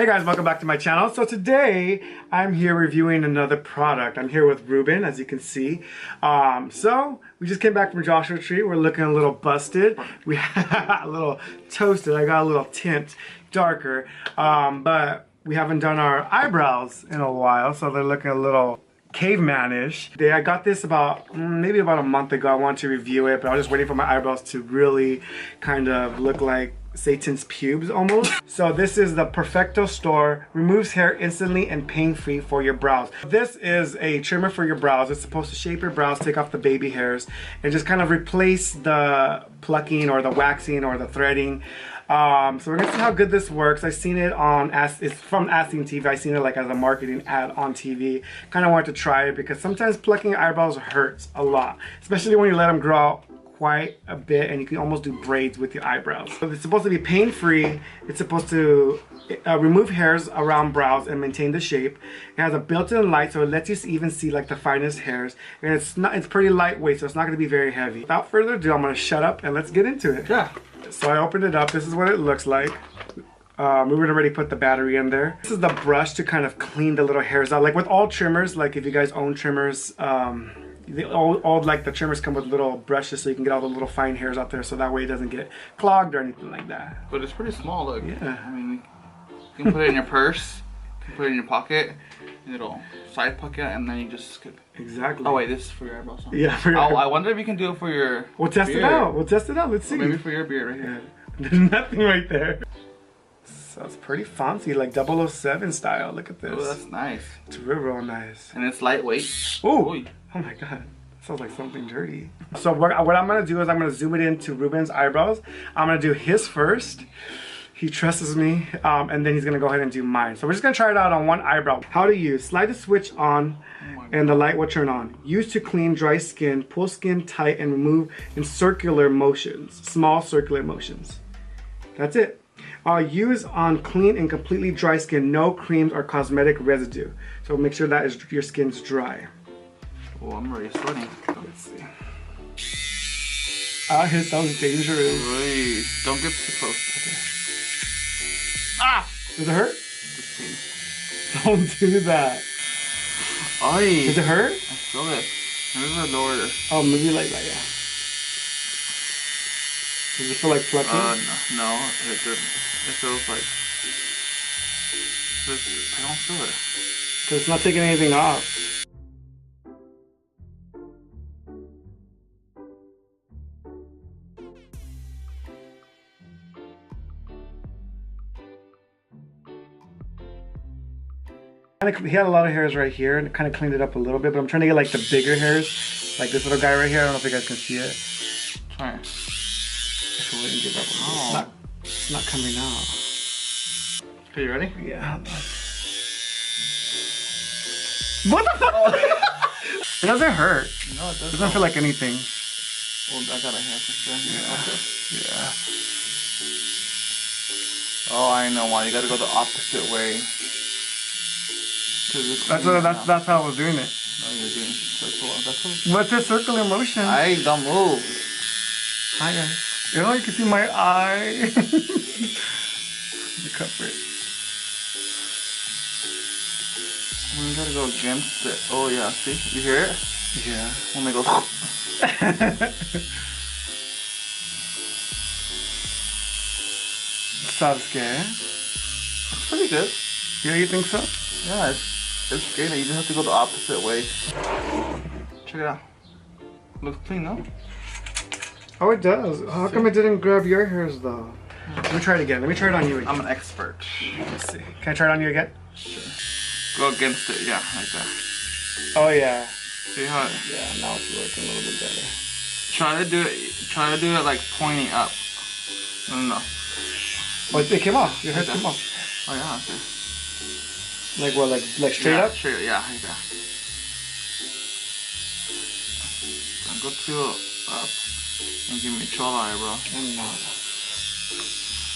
Hey guys, welcome back to my channel. So today I'm here reviewing another product. I'm here with Ruben, as you can see. So we just came back from Joshua Tree. We're looking a little busted. We a little toasted. I got a little tint darker, but we haven't done our eyebrows in a while, so they're looking a little caveman-ish. I got this maybe about a month ago. I wanted to review it, but I was just waiting for my eyebrows to really kind of look like Satan's pubes almost. So this is the Perfecto Store. Removes hair instantly and pain-free for your brows. This is a trimmer for your brows. It's supposed to shape your brows, take off the baby hairs, and just kind of replace the plucking or the waxing or the threading. So we're gonna see how good this works. I've seen it on, it's from Asking TV. I've seen it like as a marketing ad on TV. Kind of wanted to try it because sometimes plucking eyebrows hurts a lot, especially when you let them grow out quite a bit, and you can almost do braids with your eyebrows. So it's supposed to be pain-free. It's supposed to remove hairs around brows and maintain the shape. It has a built-in light, so it lets you even see like the finest hairs, and it's pretty lightweight, so it's not going to be very heavy. Without further ado, I'm going to shut up and let's get into it. Yeah. So I opened it up. This is what it looks like. We would already put the battery in there. This is the brush to kind of clean the little hairs out. Like with all trimmers, like if you guys own trimmers, all like the trimmers come with little brushes so you can get all the little fine hairs out there, so that way it doesn't get clogged or anything like that. But it's pretty small, look. Yeah. I mean, you can put it in your purse, you can put it in your pocket, and it'll side pocket, and then you just skip. Exactly. Oh wait, this is for your eyebrows. Huh? Yeah. For your I wonder if you can do it for your We'll test beard. it out. We'll test it out. Let's see. Or maybe for your beard right here. Yeah. There's nothing right there. So it's pretty fancy, like 007 style. Look at this. Oh, that's nice. It's real nice. And it's lightweight. Ooh. Oh my god. Sounds like something dirty. So what I'm gonna do is I'm gonna zoom it into Ruben's eyebrows. I'm gonna do his first. He trusts me, and then he's gonna go ahead and do mine. So we're just gonna try it out on one eyebrow. How to use: slide the switch on, and the light will turn on. Use to clean dry skin. Pull skin tight and remove in circular motions, small circular motions. That's it. Use on clean and completely dry skin. No creams or cosmetic residue. So make sure that your skin's dry. Oh, I'm already sweating. Let's see. Ah, it sounds dangerous. Wait, don't get too close. Okay. Ah! Does it hurt? Don't do that. Ay. Does it hurt? I feel it. Maybe lower this. Oh, maybe like that, yeah. Does it feel like plucking? No, it feels like... I don't feel it. Because it's not taking anything off. He had a lot of hairs right here, and it kind of cleaned it up a little bit, but I'm trying to get like the bigger hairs, like this little guy right here. I don't know if you guys can see it. Try it. Actually, wouldn't give up. It's not coming out. Okay, you ready? Yeah. What the fuck? It doesn't hurt. No, it doesn't feel like anything. Well, I got a hair for sure. Yeah. Yeah. Oh, I know why. You gotta go the opposite way. That's how I was doing it. No, you're doing circle. What's this circular motion? I don't move. Hi guys. You know, you can see my eye. You cover it. We gotta go against it. Oh yeah, see? You hear it? Yeah. When they go. Sounds good. It's pretty good. Yeah, you think so? Yeah, it's great. You just have to go the opposite way. Check it out. Looks clean, no? Oh, it does. How come it didn't grab your hairs though? Let me try it again. Let me try it on you again. I'm an expert. Let's see. Can I try it on you again? Sure. Go against it, yeah, like that. Oh yeah. See how? Yeah, now it's working a little bit better. Try to do it like pointing up. No. Oh, it came off. Your hairs came off. Oh yeah, okay. Like what? Like straight up? Straight, yeah, like that. Go to up and give me chola eyebrow. I'm not.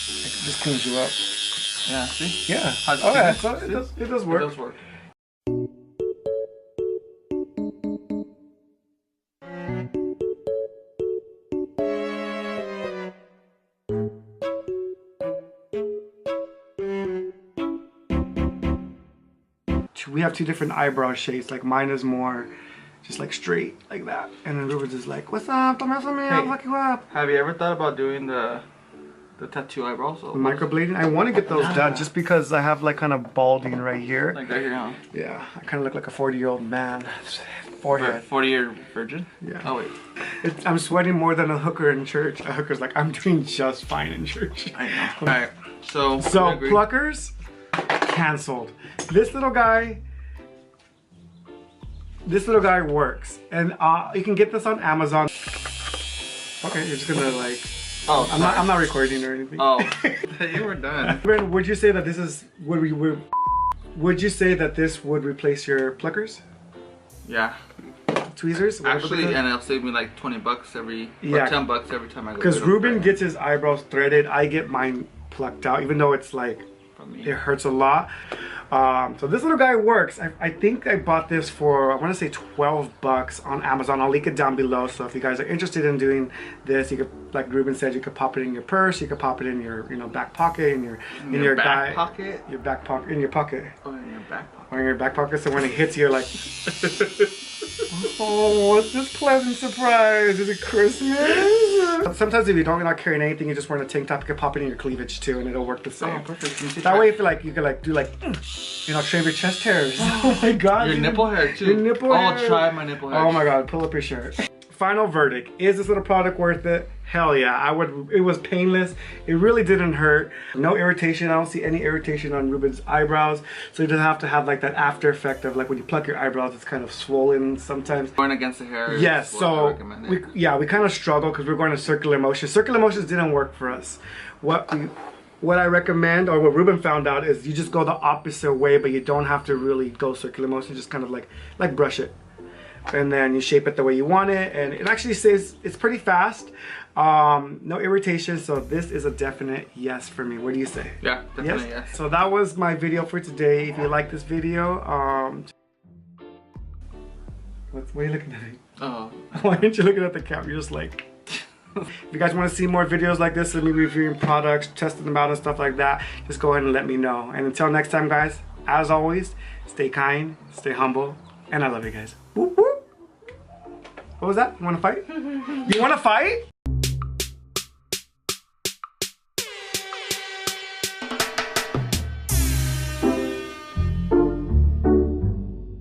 It just cleans you up. Yeah, see? Yeah. Oh yeah, so it does work. It does work. we have two different eyebrow shapes. Like mine is more just like straight like that, and then Ruben's is like, what's up? Don't mess with me. I'll fuck you up. Have you ever thought about doing the tattoo eyebrows? The microblading? I want to get those done just because I have like kind of balding right here. Like right here, huh? Yeah, I kind of look like a 40-year-old man. Forehead. 40-year virgin? Yeah. Oh wait. I'm sweating more than a hooker in church. A hooker's like, I'm doing just fine in church. I know. Alright, so pluckers, canceled. This little guy works. And you can get this on Amazon. Okay, you're just gonna like... Oh, I'm not recording or anything. Oh, you were done. Would you say that this is... Would you say that this would replace your pluckers? Yeah. Tweezers? Actually, and it'll save me like 20 bucks every, or 10 bucks every time I go. Because Ruben gets his eyebrows threaded, I get mine plucked out, even though it's like, it hurts a lot. So this little guy works. I think I bought this for, I want to say 12 bucks on Amazon. I'll link it down below. So if you guys are interested in doing this, you could, like Ruben said, you could pop it in your purse, you could pop it in your, back pocket, in your back pocket, your back pocket, in your pocket. Oh, in your back pocket. Or in your back pocket, so when it hits you, you're like, oh, what's this pleasant surprise? Is it Christmas? Sometimes if you don't, you're not carrying anything, you just wear a tank top, you can pop it in your cleavage too, and it'll work the same. Oh, perfect. That way, if you could like do like, shave your chest hairs. Oh my god. Your nipple hair too. Your nipple hair. I'll try my nipple hair. Oh my god, pull up your shirt. Final verdict. Is this little product worth it? Hell yeah. It was painless. It really didn't hurt. No irritation. I don't see any irritation on Ruben's eyebrows. So you don't have to have like that after effect of like when you pluck your eyebrows, it's kind of swollen sometimes. Going against the hair. Yes, so we kind of struggle because we're going to circular motion. Circular motions didn't work for us. What I recommend, or what Ruben found out, is you just go the opposite way, but you don't have to really go circular motion. Just kind of like brush it. And then you shape it the way you want it, and it actually says it's pretty fast. No irritation, so this is a definite yes for me. What do you say? Yeah, definitely yes. So that was my video for today. If you like this video, what are you looking at me? Oh. Why aren't you looking at the camera? You're just like... If you guys want to see more videos like this of me reviewing products, testing them out and stuff like that, just go ahead and let me know. And until next time, guys, as always, stay kind, stay humble, and I love you guys. Whoop, whoop. What was that? You want to fight? You want to fight?